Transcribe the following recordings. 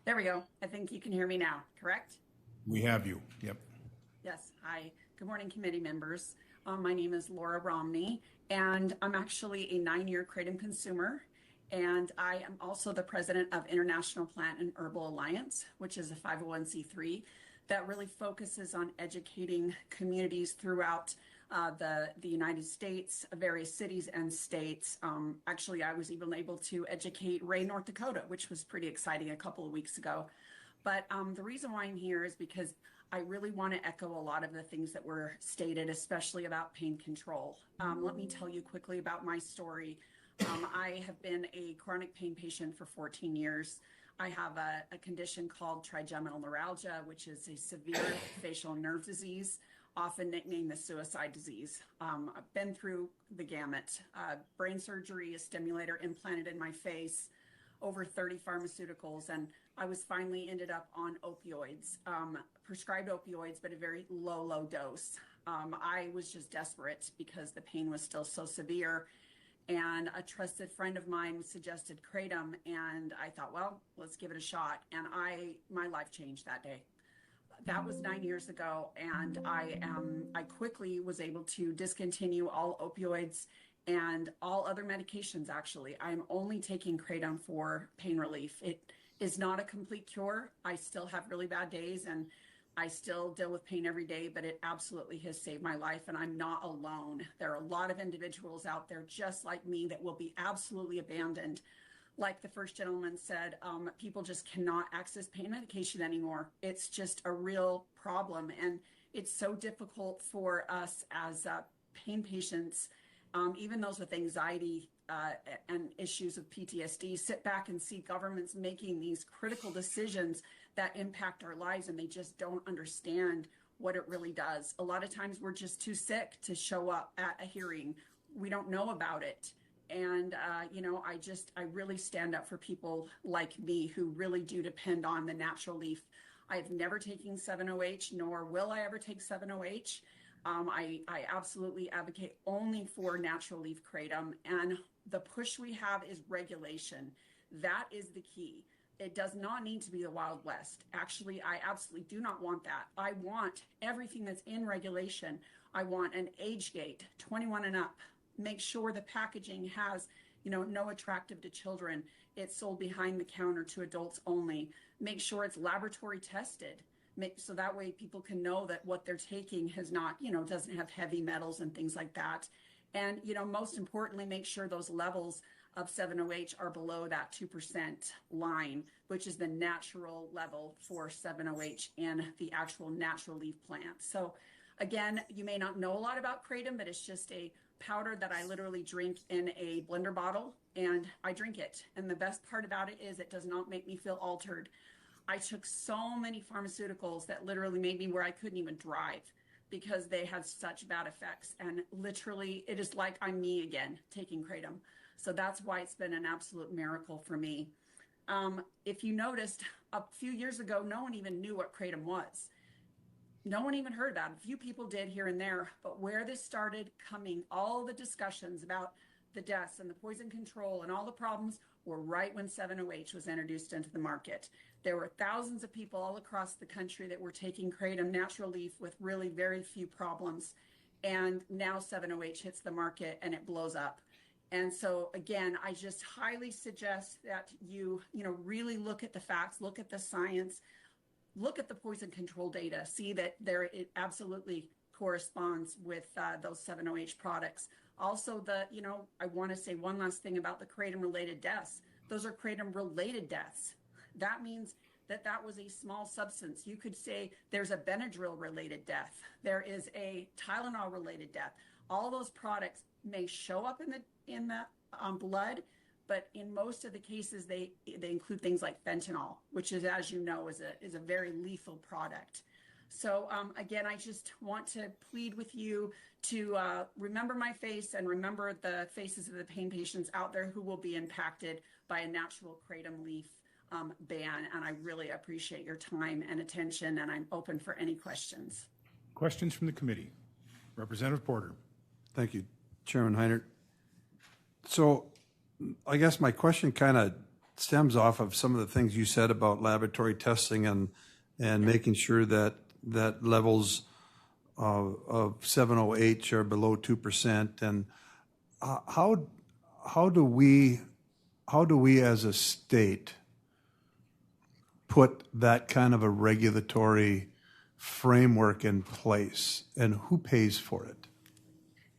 There we go. I think you can hear me now, correct? We have you. Yep. Yes. Hi. Good morning, committee members. My name is Lora Romney, and I'm actually a 9-year Kratom consumer. And I am also the president of International Plant and Herbal Alliance, which is a 501c3 that really focuses on educating communities throughout the United States, various cities and states. Actually, I was even able to educate Ray, North Dakota, which was pretty exciting a couple of weeks ago. But the reason why I'm here is because I really want to echo a lot of the things that were stated, especially about pain control. Let me tell you quickly about my story. I have been a chronic pain patient for 14 years. I have a condition called trigeminal neuralgia, which is a severe facial nerve disease, often nicknamed the suicide disease. I've been through the gamut. Brain surgery, a stimulator implanted in my face, over 30 pharmaceuticals, and I was finally ended up on opioids, prescribed opioids, but a very low dose. I was just desperate because the pain was still so severe. And a trusted friend of mine suggested Kratom, and I thought, well, let's give it a shot. And my life changed that day. That was 9 years ago, and I quickly was able to discontinue all opioids and all other medications. Actually, I'm only taking Kratom for pain relief. It is not a complete cure. I still have really bad days, and I still deal with pain every day, but it absolutely has saved my life, and I'm not alone. There are a lot of individuals out there just like me that will be absolutely abandoned. Like the first gentleman said, people just cannot access pain medication anymore. It's just a real problem, and it's so difficult for us as pain patients, even those with anxiety and issues of PTSD, sit back and see governments making these critical decisions that impact our lives, and they just don't understand what it really does. A lot of times we're just too sick to show up at a hearing. We don't know about it. And, I really stand up for people like me who really do depend on the natural leaf. I've never taken 7-OH, nor will I ever take 7-OH. I absolutely advocate only for natural leaf Kratom. And the push we have is regulation. That is the key. It does not need to be the Wild West. Actually, I absolutely do not want that. I want everything that's in regulation. I want an age gate, 21 and up. Make sure the packaging has, no attractive to children. It's sold behind the counter to adults only. Make sure it's laboratory tested. So that way people can know that what they're taking has not, doesn't have heavy metals and things like that. And, most importantly, make sure those levels of 7-OH are below that 2% line, which is the natural level for 7-OH in the actual natural leaf plant. So again, you may not know a lot about Kratom, but it's just a powder that I literally drink in a blender bottle, and I drink it. And the best part about it is it does not make me feel altered. I took so many pharmaceuticals that literally made me where I couldn't even drive because they had such bad effects. And literally, it is like I'm me again taking Kratom. So that's why it's been an absolute miracle for me. If you noticed, a few years ago, no one even knew what Kratom was. No one even heard about it. A few people did here and there, but where this started coming, all the discussions about the deaths and the poison control and all the problems were right when 7-OH was introduced into the market. There were thousands of people all across the country that were taking Kratom natural leaf with really very few problems. And now 7-OH hits the market and it blows up. And so again, I just highly suggest that you really look at the facts, look at the science, look at the poison control data, see that it absolutely corresponds with those 7-OH products. Also, I want to say one last thing about the Kratom-related deaths. Those are Kratom-related deaths. That means that was a small substance. You could say there's a Benadryl-related death. There is a Tylenol-related death. All those products may show up in the blood, but in most of the cases, they include things like fentanyl, which is, as you know, is a very lethal product. So again, I just want to plead with you to remember my face and remember the faces of the pain patients out there who will be impacted by a natural Kratom leaf ban. And I really appreciate your time and attention, and I'm open for any questions. Questions from the committee. Representative Porter. Thank you, Chairman Heinert. So I guess my question kind of stems off of some of the things you said about laboratory testing and making sure that levels of 7OH are below 2%. And how do we as a state put that kind of a regulatory framework in place, and who pays for it?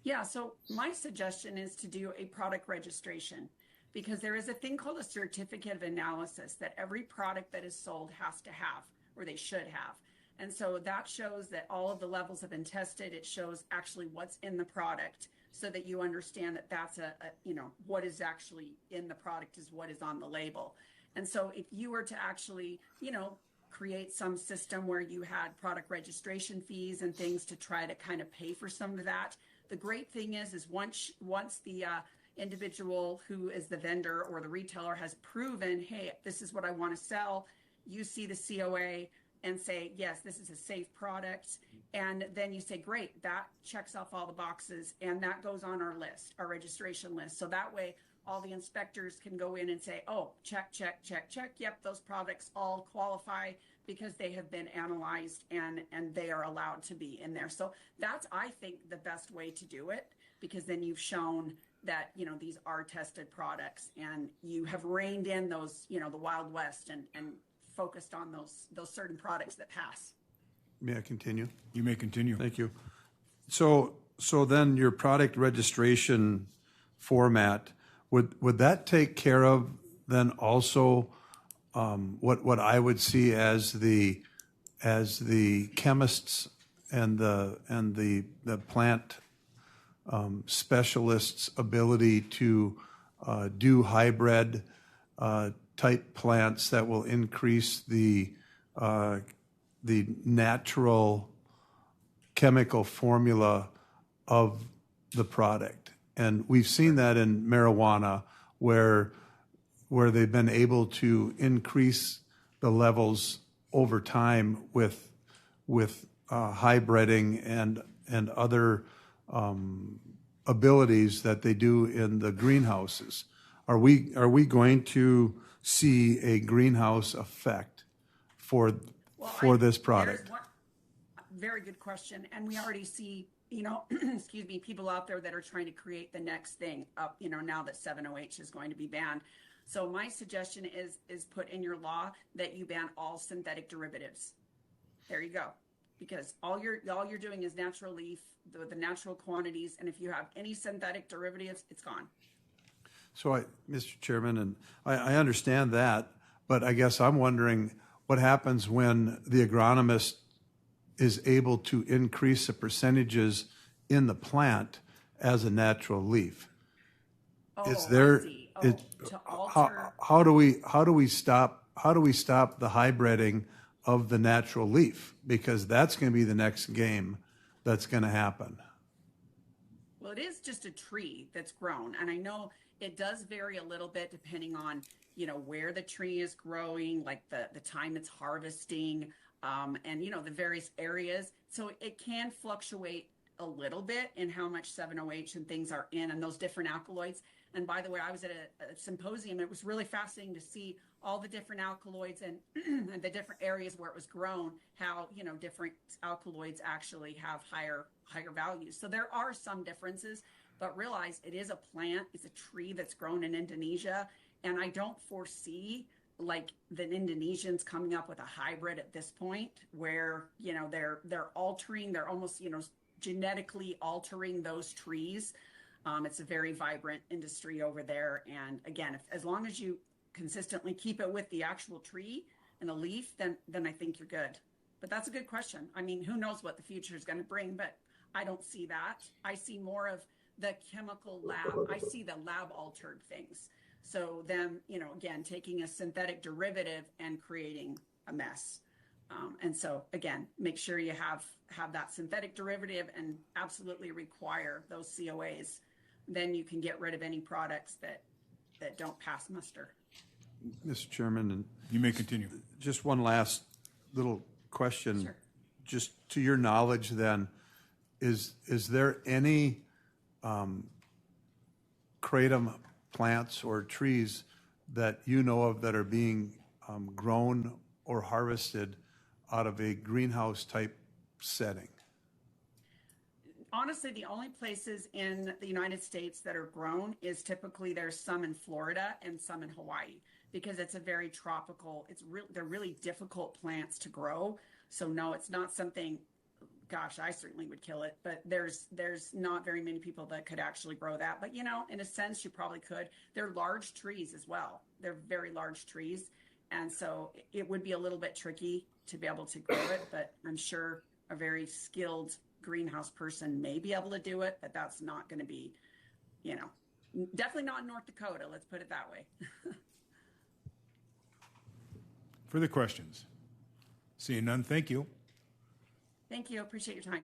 Yeah, so my suggestion is to do a product registration, because there is a thing called a certificate of analysis that every product that is sold has to have, or they should have. And so that shows that all of the levels have been tested. It shows actually what's in the product, so that you understand that that's what is actually in the product is what is on the label. And so if you were to actually, create some system where you had product registration fees and things to try to kind of pay for some of that, the great thing is once the individual who is the vendor or the retailer has proven, hey, this is what I want to sell, you see the COA and say, yes, this is a safe product. And then you say, great, that checks off all the boxes, and that goes on our list, our registration list. So that way, all the inspectors can go in and say, oh, check, check, check, check. Yep, those products all qualify because they have been analyzed and they are allowed to be in there. So that's, I think, the best way to do it, because then you've shown that, these are tested products, and you have reined in those, the Wild West and focused on those certain products that pass. May I continue? You may continue. Thank you. So then your product registration format, would that take care of then also what I would see as the chemists and the plant specialists' ability to do hybrid type plants that will increase the natural chemical formula of the product? And we've seen that in marijuana, where they've been able to increase the levels over time with hybriding and other abilities that they do in the greenhouses. Are we going to see a greenhouse effect for this product? Very good question. And we already see, excuse me, people out there that are trying to create the next thing up, now that 7OH is going to be banned. So my suggestion is put in your law that you ban all synthetic derivatives. There you go. Because all you're doing is natural leaf, the natural quantities, and if you have any synthetic derivatives, it's gone. So, Mr. Chairman, and I understand that, but I guess I'm wondering what happens when the agronomist is able to increase the percentages in the plant as a natural leaf. Oh, Is there? I see. To alter. How do we stop the hybriding of the natural leaf? Because that's going to be the next game that's going to happen. Well, it is just a tree that's grown, and I know it does vary a little bit depending on where the tree is growing, like the time it's harvesting, and the various areas. So it can fluctuate a little bit in how much 7OH and things are in, and those different alkaloids. And by the way, I was at a symposium. It was really fascinating to see all the different alkaloids and the different areas where it was grown, how different alkaloids actually have higher values. So there are some differences, but realize it is a plant, it's a tree that's grown in Indonesia, and I don't foresee like the Indonesians coming up with a hybrid at this point where they're altering, they're almost genetically altering those trees. It's a very vibrant industry over there, and again, as long as you consistently keep it with the actual tree and the leaf, then I think you're good. But that's a good question. I mean, who knows what the future is going to bring, but I don't see that. I see more of the chemical lab. I see the lab altered things. So them, again, taking a synthetic derivative and creating a mess. And so again, make sure you have that synthetic derivative and absolutely require those COAs. Then you can get rid of any products that don't pass muster. Mr. Chairman, and You may continue. just one last little question. Sure. Just to your knowledge then, is there any kratom plants or trees that you know of that are being grown or harvested out of a greenhouse type setting? Honestly, the only places in the United States that are grown is typically there's some in Florida and some in Hawaii because it's a very tropical, they're really difficult plants to grow. So no, it's not something, gosh, I certainly would kill it, but there's not very many people that could actually grow that. But you know, in a sense, you probably could. They're large trees as well. They're very large trees. And so it would be a little bit tricky to be able to grow it, but I'm sure a very skilled greenhouse person may be able to do it, but that's not going to be, you know, definitely not in North Dakota. Let's put it that way. Further questions? Seeing none, thank you. Thank you. Appreciate your time.